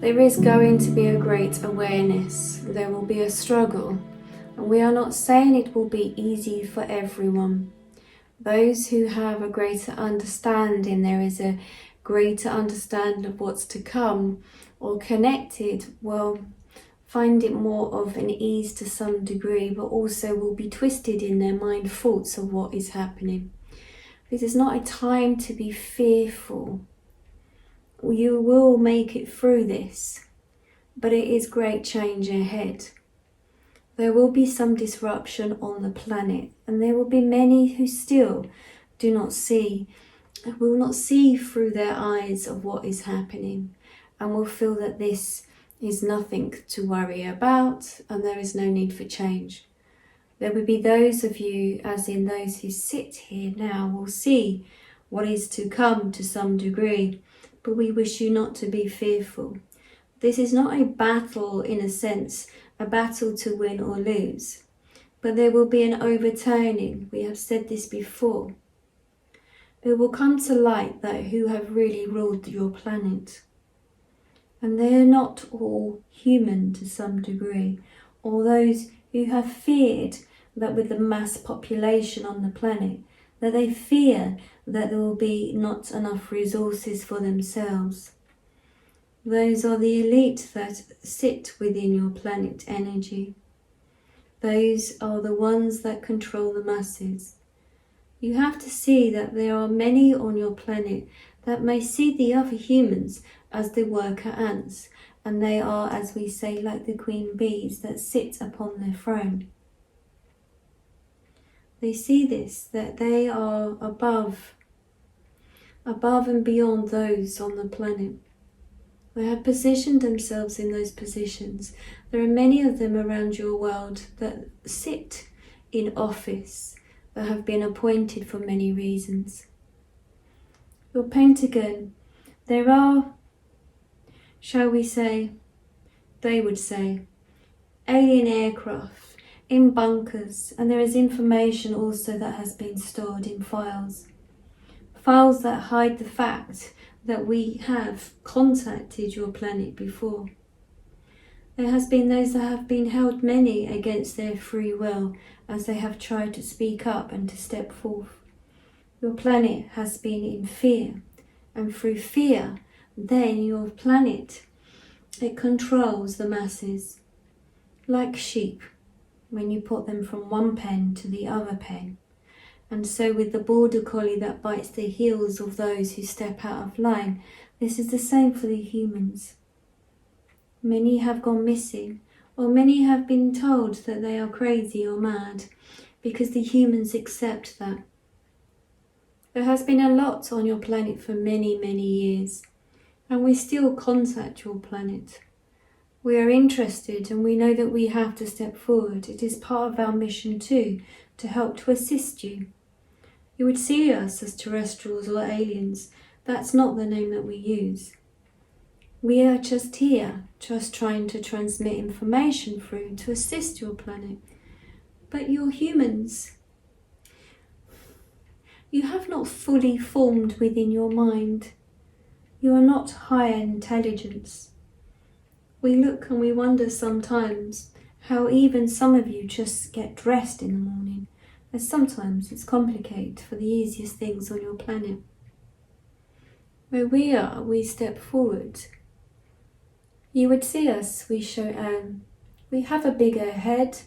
There is going to be a great awareness. There will be a struggle. And we are not saying it will be easy for everyone. Those who have a greater understanding, there is a greater understanding of what's to come, or connected, will find it more of an ease to some degree, but also will be twisted in their mind thoughts of what is happening. This is not a time to be fearful. You will make it through this, but it is great change ahead. There will be some disruption on the planet, and there will be many who still will not see through their eyes of what is happening, and will feel that this is nothing to worry about and there is no need for change. There will be those of you, as in those who sit here now, will see what is to come to some degree, but we wish you not to be fearful. This is not a battle in a sense, a battle to win or lose, but there will be an overturning. We have said this before. It will come to light that who have really ruled your planet. And they are not all human to some degree, or those who have feared that with the mass population on the planet, that they fear that there will be not enough resources for themselves. Those are the elite that sit within your planet energy. Those are the ones that control the masses. You have to see that there are many on your planet that may see the other humans as the worker ants, and they are, as we say, like the queen bees that sit upon their throne. They see this, that they are above and beyond those on the planet. They have positioned themselves in those positions. There are many of them around your world that sit in office, that have been appointed for many reasons. Your Pentagon, there are, shall we say, they would say, alien aircraft in bunkers, and there is information also that has been stored in files. Files that hide the fact that we have contacted your planet before. There has been those that have been held many against their free will as they have tried to speak up and to step forth. Your planet has been in fear, and through fear, then your planet, it controls the masses. Like sheep, when you put them from one pen to the other pen. And so with the border collie that bites the heels of those who step out of line, this is the same for the humans. Many have gone missing, or many have been told that they are crazy or mad, because the humans accept that. There has been a lot on your planet for many, many years, and we still contact your planet. We are interested, and we know that we have to step forward. It is part of our mission too, to help to assist you. You would see us as terrestrials or aliens. That's not the name that we use. We are just here, just trying to transmit information through to assist your planet. But you're humans. You have not fully formed within your mind. You are not higher intelligence. We look and we wonder sometimes how even some of you just get dressed in the morning, as sometimes it's complicated for the easiest things on your planet. Where we are, we step forward. You would see us, we show Anne. We have a bigger head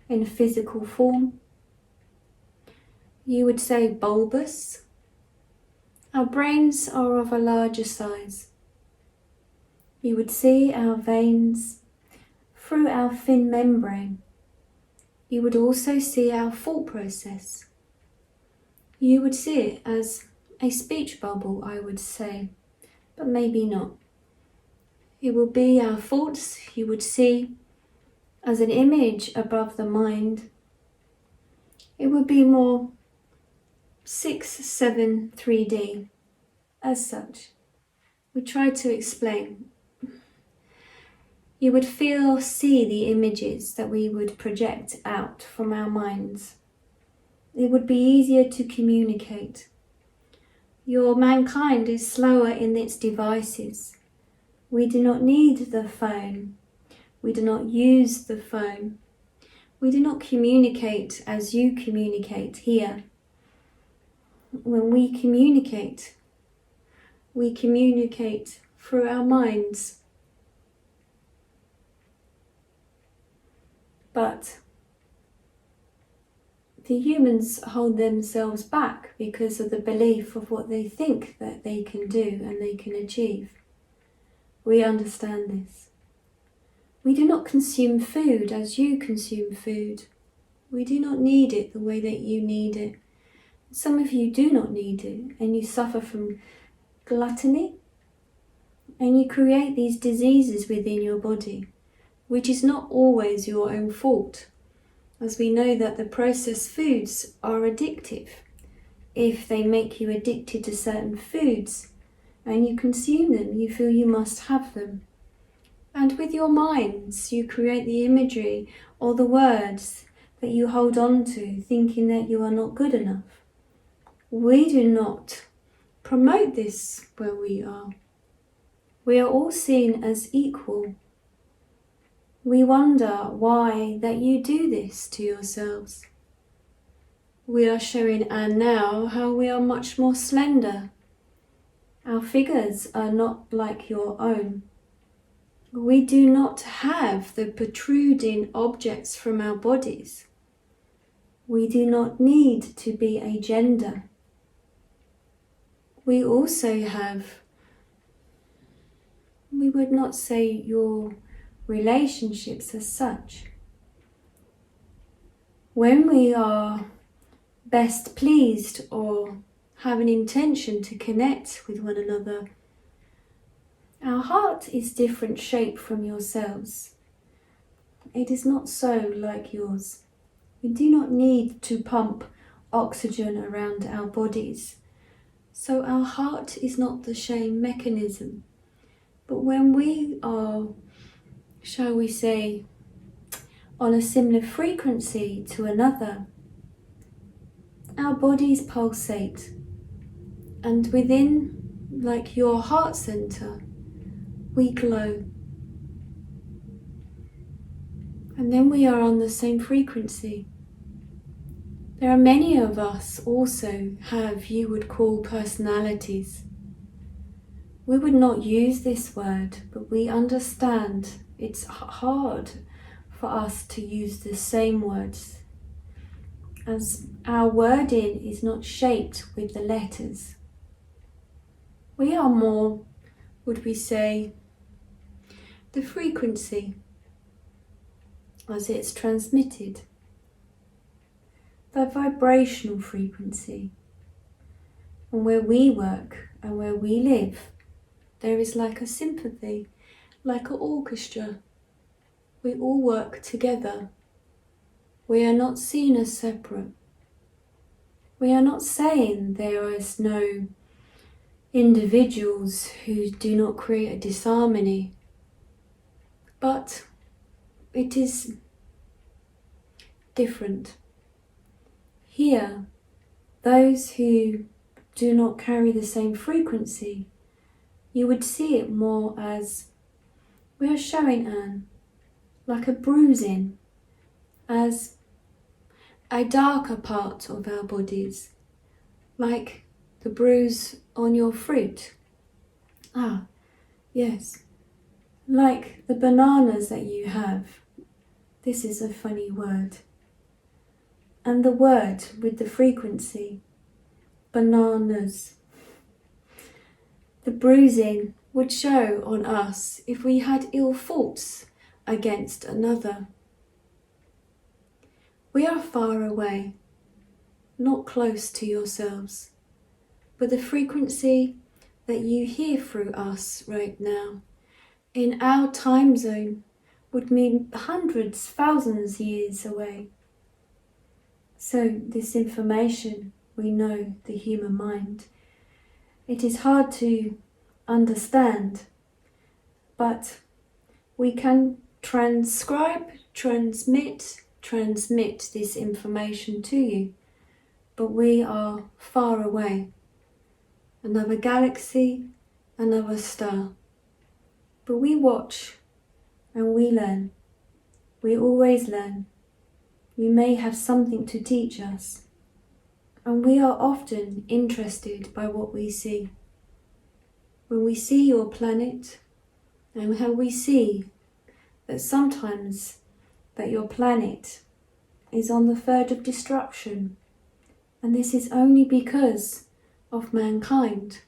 in physical form. You would say bulbous. Our brains are of a larger size. You would see our veins through our thin membrane. You would also see our thought process. You would see it as a speech bubble, I would say, but maybe not. It will be our thoughts you would see as an image above the mind. It would be more 6, 7, 3D as such. We try to explain. You would see the images that we would project out from our minds. It would be easier to communicate. Your mankind is slower in its devices. We do not need the phone. We do not use the phone. We do not communicate as you communicate here. When we communicate through our minds. But the humans hold themselves back because of the belief of what they think that they can do and they can achieve. We understand this. We do not consume food as you consume food. We do not need it the way that you need it. Some of you do not need it, and you suffer from gluttony, and you create these diseases within your body, which is not always your own fault, as we know that the processed foods are addictive. If they make you addicted to certain foods, and you consume them, you feel you must have them. And with your minds, you create the imagery or the words that you hold on to, thinking that you are not good enough. We do not promote this where we are. We are all seen as equal. We wonder why that you do this to yourselves. We are showing Anne now how we are much more slender. Our figures are not like your own. We do not have the protruding objects from our bodies. We do not need to be a gender. We also have, we would not say your relationships as such. When we are best pleased or have an intention to connect with one another, our heart is different shape from yourselves. It is not so like yours. We do not need to pump oxygen around our bodies. So our heart is not the same mechanism. But when we are, shall we say, on a similar frequency to another, our bodies pulsate. And within, like your heart center, we glow. And then we are on the same frequency. There are many of us also have, you would call, personalities. We would not use this word, but we understand it's hard for us to use the same words, as our wording is not shaped with the letters. We are more, would we say, the frequency as it's transmitted, the vibrational frequency. And where we work and where we live, there is like a sympathy, like an orchestra. We all work together. We are not seen as separate. We are not saying there is no individuals who do not create a disharmony, but it is different. Here, those who do not carry the same frequency, you would see it more as, we are showing Anne, like a bruising, as a darker part of our bodies, like the bruise on your fruit. Ah, yes, like the bananas that you have. This is a funny word. And the word with the frequency, bananas. The bruising would show on us if we had ill thoughts against another. We are far away, not close to yourselves, but the frequency that you hear through us right now, in our time zone, would mean hundreds, thousands years away. So this information, we know the human mind. It is hard to understand, but we can transcribe, transmit this information to you. But we are far away. Another galaxy, another star. But we watch and we learn. We always learn. You may have something to teach us. And we are often interested by what we see. When we see your planet, and how we see that sometimes that your planet is on the verge of destruction, and this is only because of mankind.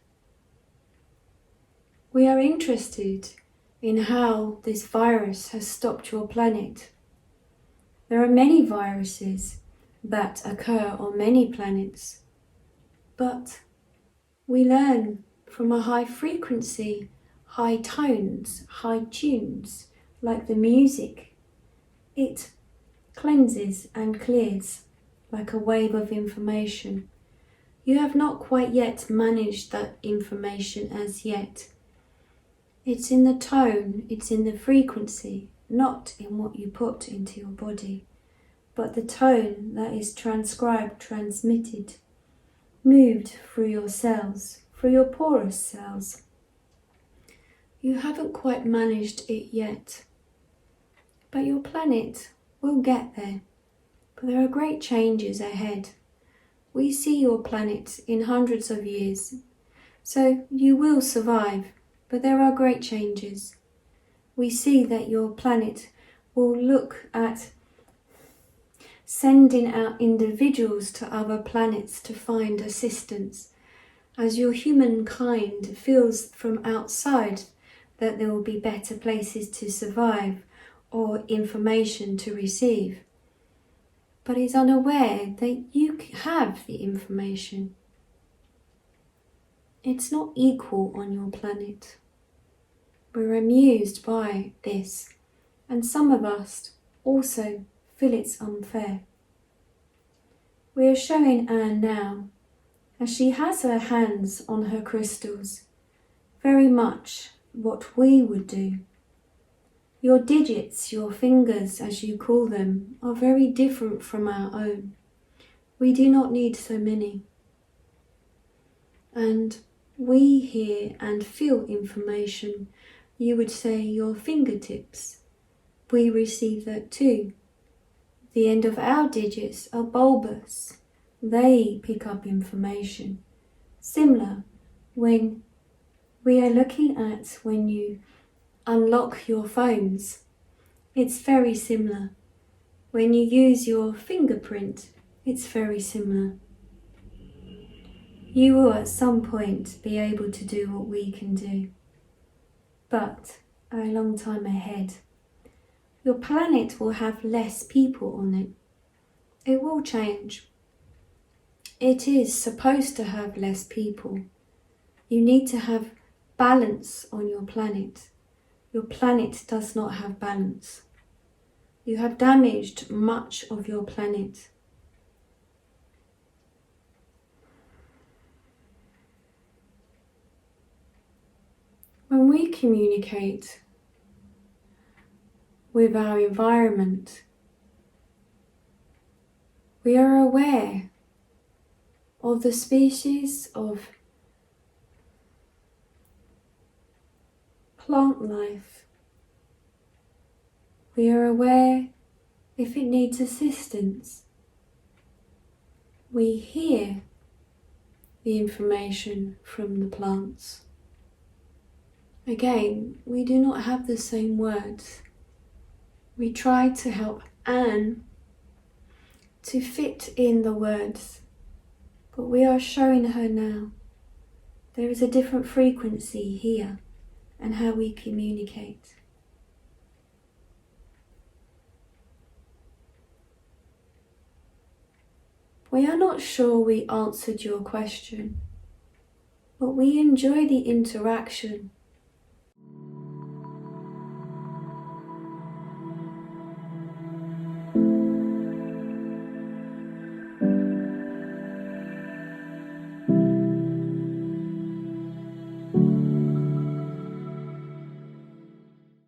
We are interested in how this virus has stopped your planet. There are many viruses that occur on many planets, but we learn from a high frequency, high tones, high tunes, like the music. It cleanses and clears like a wave of information. You have not quite yet managed that information as yet. It's in the tone, it's in the frequency, not in what you put into your body, but the tone that is transcribed, transmitted, moved through your cells, through your porous cells. You haven't quite managed it yet, but your planet will get there. But there are great changes ahead. We see your planet in hundreds of years, so you will survive, but there are great changes. We see that your planet will look at sending out individuals to other planets to find assistance, as your humankind feels from outside that there will be better places to survive or information to receive, but is unaware that you have the information. It's not equal on your planet. We're amused by this, and some of us also feel it's unfair. We are showing Anne now, as she has her hands on her crystals, very much what we would do. Your digits, your fingers as you call them, are very different from our own. We do not need so many. And we hear and feel information. You would say your fingertips. We receive that too. The end of our digits are bulbous. They pick up information. Similar when we are looking at when you unlock your phones. It's very similar. When you use your fingerprint, it's very similar. You will at some point be able to do what we can do, but a long time ahead. Your planet will have less people on it. It will change. It is supposed to have less people. You need to have balance on your planet. Your planet does not have balance. You have damaged much of your planet. When we communicate with our environment, we are aware of the species of plant life. We are aware if it needs assistance. We hear the information from the plants. Again, we do not have the same words. We try to help Anne to fit in the words, but we are showing her now there is a different frequency here and how we communicate. We are not sure we answered your question, but we enjoy the interaction